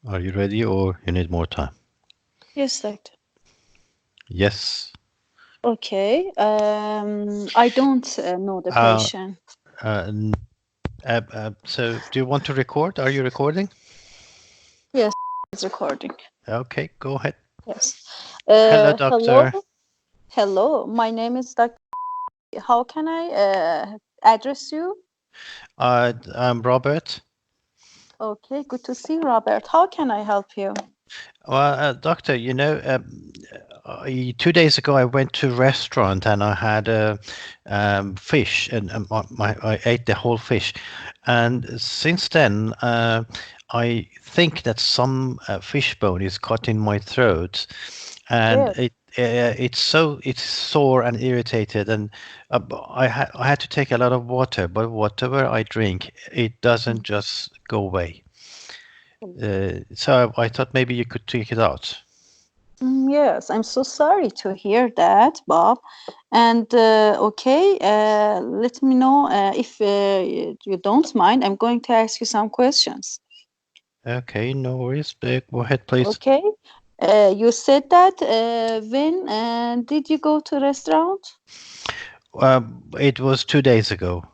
Are you ready or you need more time? Yes, doctor. Yes. Okay. I don't know the Uh, patient. n- so do you want to record? Are you recording? Yes, it's recording. Okay, go ahead. Yes. Hello, Hello. doctor. Hello. My name is Dr. How can I address you? I'm Robert. Okay, good to see you, Robert. How can I help you? Well, doctor, 2 days ago I went to a restaurant and I had a fish, and I ate the whole fish, and since then I think that some fish bone is caught in my throat, and Yes. it's sore and irritated, and I had to take a lot of water, but whatever I drink, it doesn't just go away. So I thought maybe you could take it out. Yes, I'm so sorry to hear that, Bob. And okay, let me know if you don't mind. I'm going to ask you some questions. Okay, no worries. Go ahead, please. Okay. You said that when did you go to restaurant? It was 2 days ago.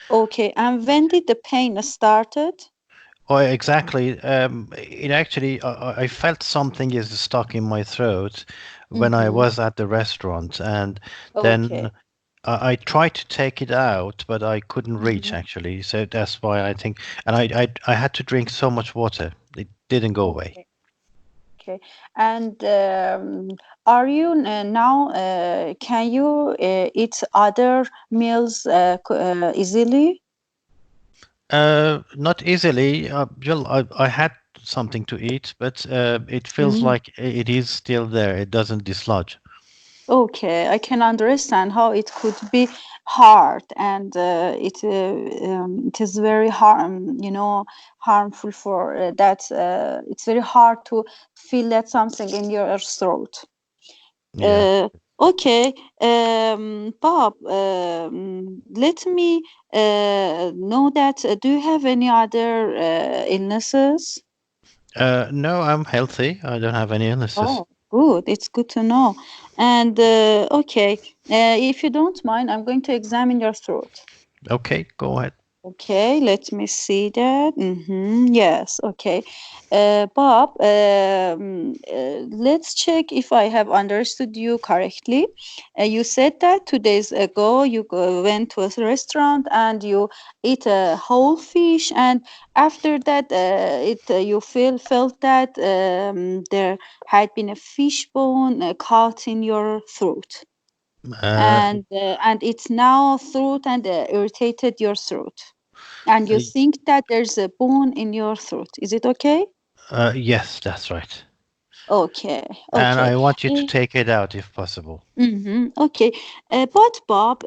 Okay, and when did the pain started? Oh, exactly. It actually, I felt something is stuck in my throat when I Mm-hmm. was at the restaurant, and then Okay. I tried to take it out, but I couldn't reach Mm-hmm. actually. So that's why I think, and I had to drink so much water. It didn't go away. Okay. Okay. And are you now? Can you eat other meals easily? Not easily. Well, I had something to eat, but it feels Mm. like it is still there. It doesn't dislodge. Okay, I can understand how it could be hard, and it is very harmful for that. It's very hard to feel that something in your throat. Yeah. Uh, okay, Bob, let me know that. Do you have any other illnesses? No, I'm healthy. I don't have any illnesses. Oh, good. It's good to know. And okay, if you don't mind, I'm going to examine your throat. Okay, go ahead. Okay, let me see that. Yes, okay. Bob, let's check if I have understood you correctly. You said that 2 days ago you went to a restaurant and you ate a whole fish, and after that, you felt that there had been a fish bone caught in your throat, Uh, and it's now throat and irritated your throat, and you think that there's a bone in your throat. Is it okay? yes, that's right. Okay, And okay. I want you to take it out if possible. Okay, but Bob,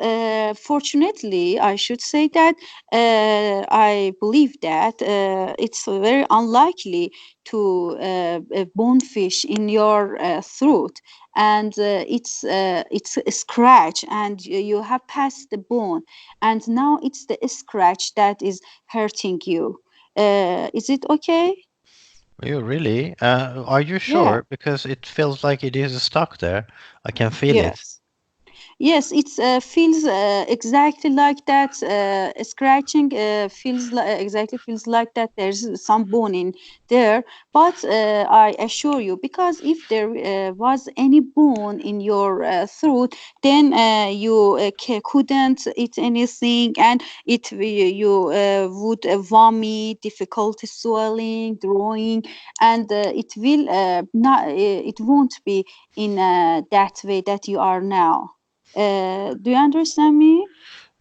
fortunately, I should say that I believe that it's very unlikely to bonefish in your throat, and it's a scratch, and you have passed the bone, and now it's the scratch that is hurting you. Is it okay? You really? Are you Yeah. sure? Because it feels like it is stuck there. I can feel it. Yes. Yes, it feels exactly like that. Scratching exactly feels like that. There's some bone in there, but I assure you, because if there was any bone in your throat, then you couldn't eat anything, and you would vomit, difficulty swallowing, drawing, and it will not. It won't be in that way that you are now. Do you understand me?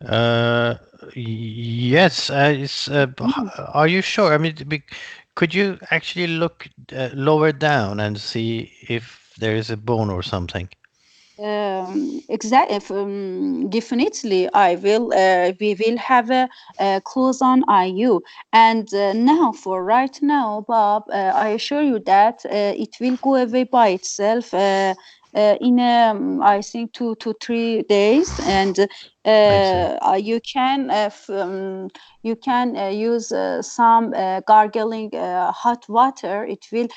Uh, yes. Mhm. Are you sure? I mean, could you actually look lower down and see if there is a bone or something? Exactly. Definitely, I will. We will have a close on IU. And now, for right now, Bob, I assure you that it will go away by itself in I think 2 to 3 days. And I see. You can use some gargling hot water. It will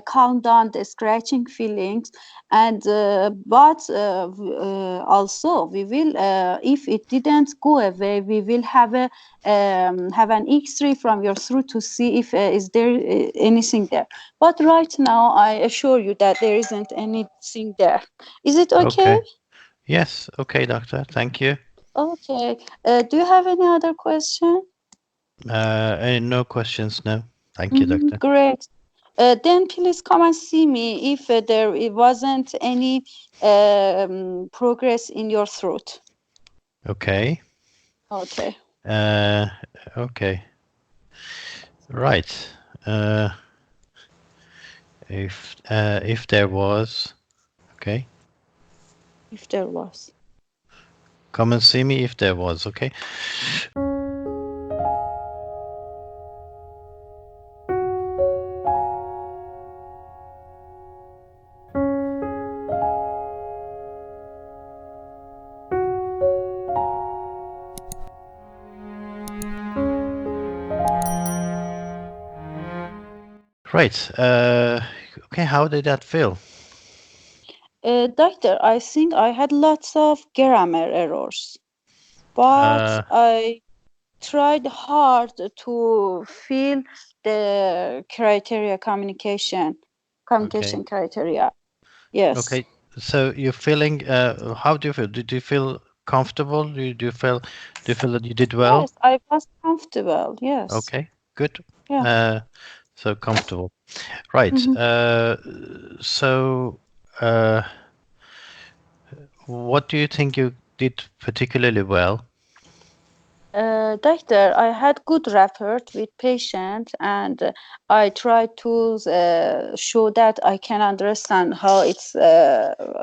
calm down the scratching feelings, and also we will, if it didn't go away, we will have an X-ray from your throat to see if is there anything there. But right now, I assure you that there isn't anything there. Is it okay? Okay. Yes. Okay, doctor. Thank you. Okay. Do you have any other question? No questions. No. Thank you, doctor. Great. Then please come and see me if there it wasn't any progress in your throat. Okay. Okay. Uh, okay. Right. Uh, if there was, okay. If there was. Come and see me if there was, okay? Right. Okay, how did that feel? Doctor, I think I had lots of grammar errors, but Uh, I tried hard to fill the criteria okay. communication criteria. Yes. Okay. So you're feeling, how do you feel? Did you feel comfortable? Do you feel that you did well? Yes, I was comfortable. Yes. Okay, good. Yeah. Uh, so comfortable. Right. Mhm. So, uh, what do you think you did particularly well? Doctor, I had good rapport with patient, and I tried to show that I can understand how it's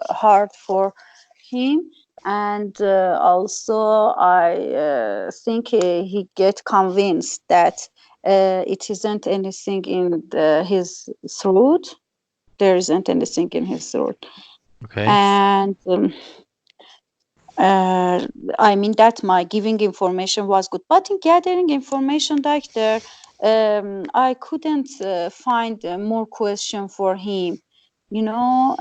hard for him, and also I think he get convinced that it isn't anything in his throat. There isn't anything in his throat, Okay. and uh, I mean that my giving information was good, but in gathering information, doctor, I couldn't find more question for him. You know,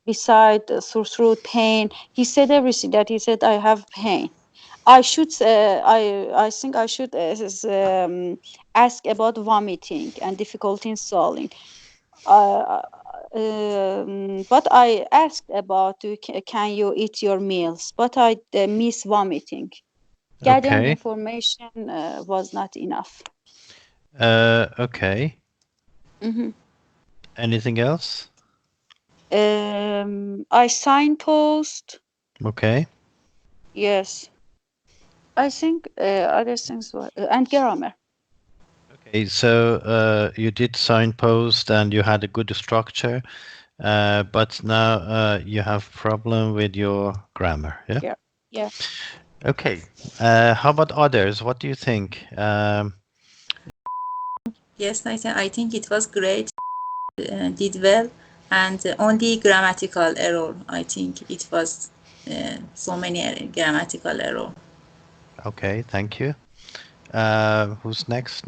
beside sore throat pain, he said everything. That he said I have pain. I should. I think I should ask about vomiting and difficulty in swallowing. But I asked about can you eat your meals, but I miss vomiting. Gathering Okay. information was not enough. Okay. Mhm. Anything else? I signpost. Okay. Yes, I think other things were and grammar. Okay. So, you did signpost and you had a good structure, but now you have problem with your grammar. Yeah. Yeah, yeah. Okay. How about others? What do you think? Yes, I think it was great, did well, and only grammatical error. I think it was so many grammatical error. Okay. Thank you. Who's next?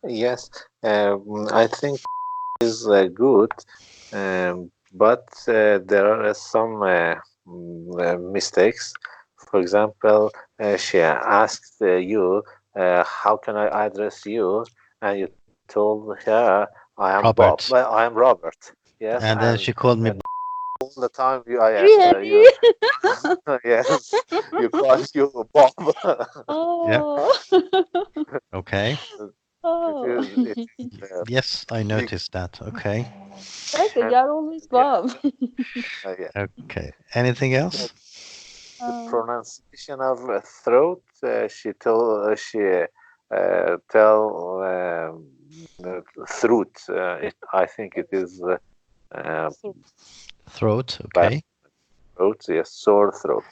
Yes, I think is good, but there are some mistakes. For example, she asked you, "How can I address you?" And you told her, "I am Bob. Well, Robert. I am Robert." Yes, And then she called me. and all the time I answer Really? you. Yes, you call you Bob. Yeah. Oh. Okay. It Oh. is. It is Yes, I big. noticed that. Okay. Doctor, And you're always yeah, Bob. yeah. Okay. Anything Uh, else? the Oh. pronunciation of throat, she told she tell throat. I think it is So, Throat. bad Okay. throat. Yes, sore throat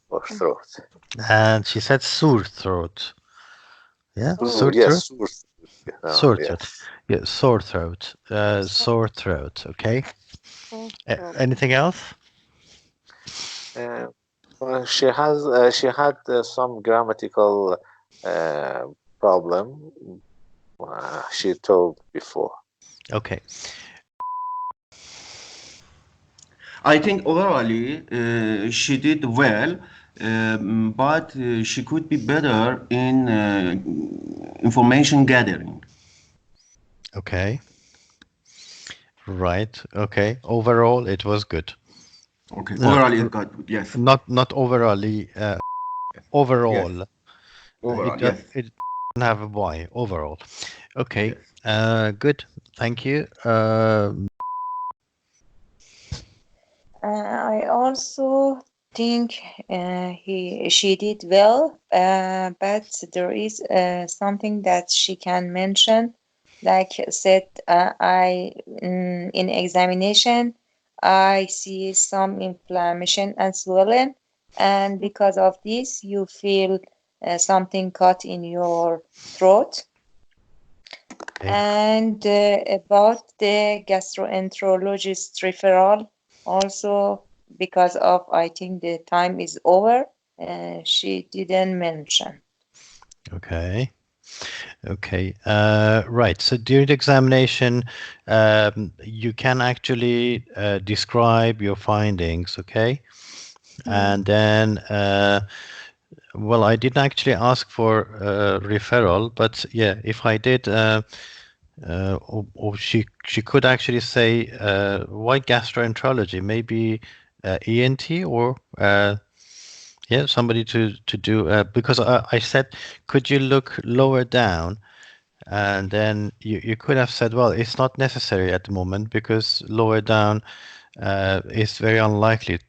or throat. And she said sore throat. Yeah. Oh Sore so, throat. yes, sore throat. Sore throat. Yes. Yeah. Sore throat. so, Sore throat. Okay. so, so. Anything else? Uh, well, she had some grammatical uh, problem. She told before. Okay. I think overall she did well, but she could be better in information gathering. Okay. Right. Okay. Overall, it was good. Okay, No, overall it got good. Yes, not overally. yes, Overall, overall, yes, it doesn't have a Y. Overall. Okay. yes. Good. Thank you. I also think she did well, but there is something that she can mention, like said, in examination I see some inflammation and swelling, and because of this you feel something cut in your throat. Okay. And about the gastroenterologist referral, also because of I think the time is over, she didn't mention. Okay. Okay. Right. So during the examination, you can actually describe your findings. Okay. And then, well, I didn't actually ask for referral, but yeah, if I did, or she could actually say why gastroenterology, maybe ENT or yeah, somebody to do because I said, could you look lower down? And then you could have said, well, it's not necessary at the moment because lower down is very unlikely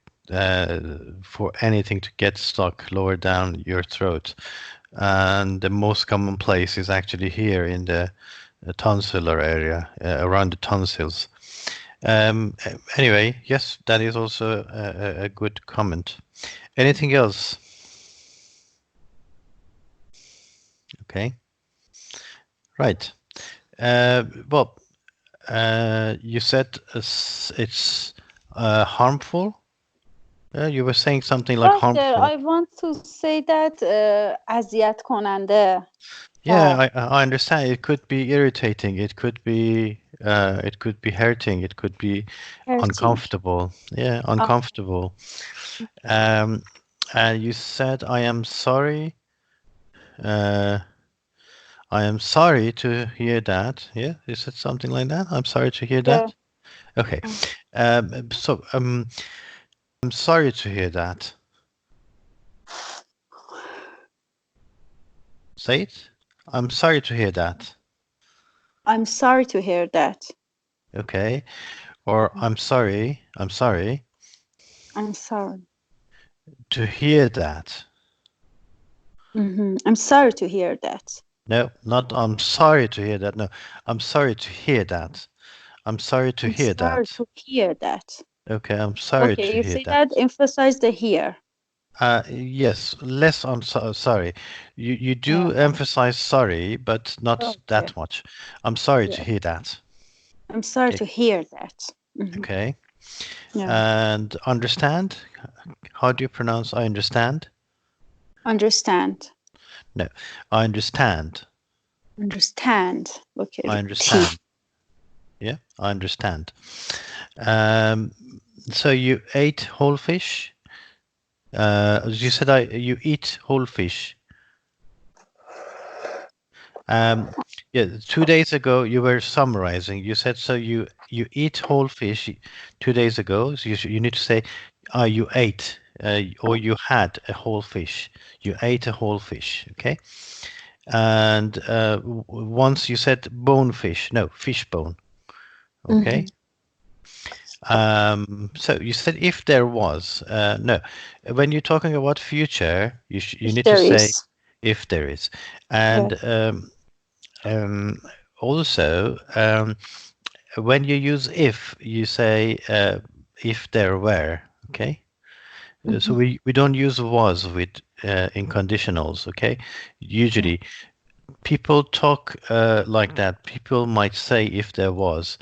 for anything to get stuck lower down your throat. And the most common place is actually here in the tonsillar area, around the tonsils. Anyway, yes, that is also a good comment. Anything else? Okay. Right. Well, you said it's harmful. You were saying something like Doctor, harmful. I want to say that اذیت کننده. Yeah, bad. I understand. It could be irritating. It could be hurting. It could be Hurting. uncomfortable. Yeah, Ah, uncomfortable. Um, and you said, I am sorry. Uh, I am sorry to hear that. Yeah, you said something like that. I'm sorry to hear yeah. that. Okay. Mm. So I'm sorry to hear that. Say it. I'm sorry to hear that. I'm sorry to hear that. Okay. Or I'm sorry. I'm sorry I'm sorry. to hear that. I'm sorry to hear that. No, not I'm sorry to hear that. No, I'm sorry to hear that. I'm sorry to I'm hear sorry that. to hear that. Okay, I'm sorry Okay, to you hear say that. that, emphasize the here. Yes, less on sorry. You do Yeah. emphasize sorry, but not Okay. that much. I'm sorry to Yeah. hear that. I'm sorry Okay. to hear that. Okay. Yeah. And understand? How do you pronounce I understand? Understand. No, I understand. Understand. Okay, I with T. understand. Yeah, I understand. Um, so you ate whole fish? You said you eat whole fish. Yeah, 2 days ago you were summarizing. You said so you eat whole fish 2 days ago. So you need to say, you ate or you had a whole fish. You ate a whole fish. Okay. And once you said bonefish. No, fish bone. Okay. So you said if there was, no, when you're talking about future, you If need to there say is. if there is, Yeah. and um, also when you use if, you say if there were. Okay, so we don't use was with in conditionals. Okay, Yeah. usually people talk like that. People might say if there was,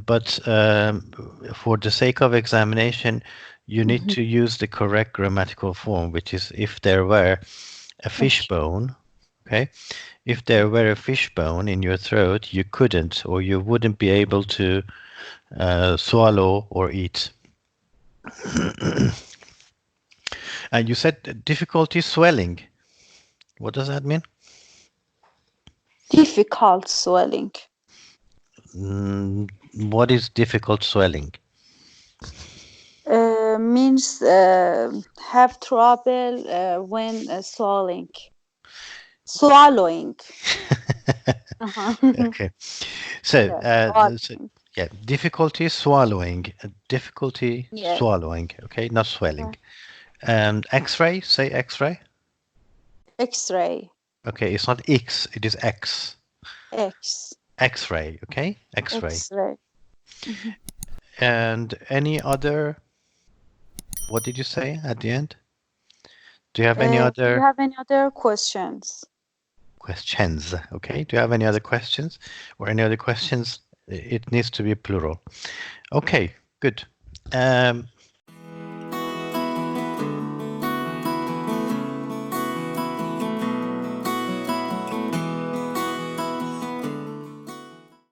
but for the sake of examination, you need to use the correct grammatical form, which is if there were a fish bone, okay? If there were a fish bone in your throat, you couldn't or you wouldn't be able to swallow or eat. And you said difficulty swelling. What does that mean? Difficult swelling. What is difficult swelling? Means have trouble when swallowing. Okay. So, Swallowing. yeah, difficulty swallowing. Difficulty Yes. swallowing. Okay, not swelling. X-ray. Say X-ray. X-ray. Okay, it's not X. It is X. X. X-ray. Okay, X-ray. X-ray. And any other? What did you say at the end? Do you have any other? Do you have any other questions? Questions. Okay. Do you have any other questions or any other questions? It needs to be plural. Okay. Good.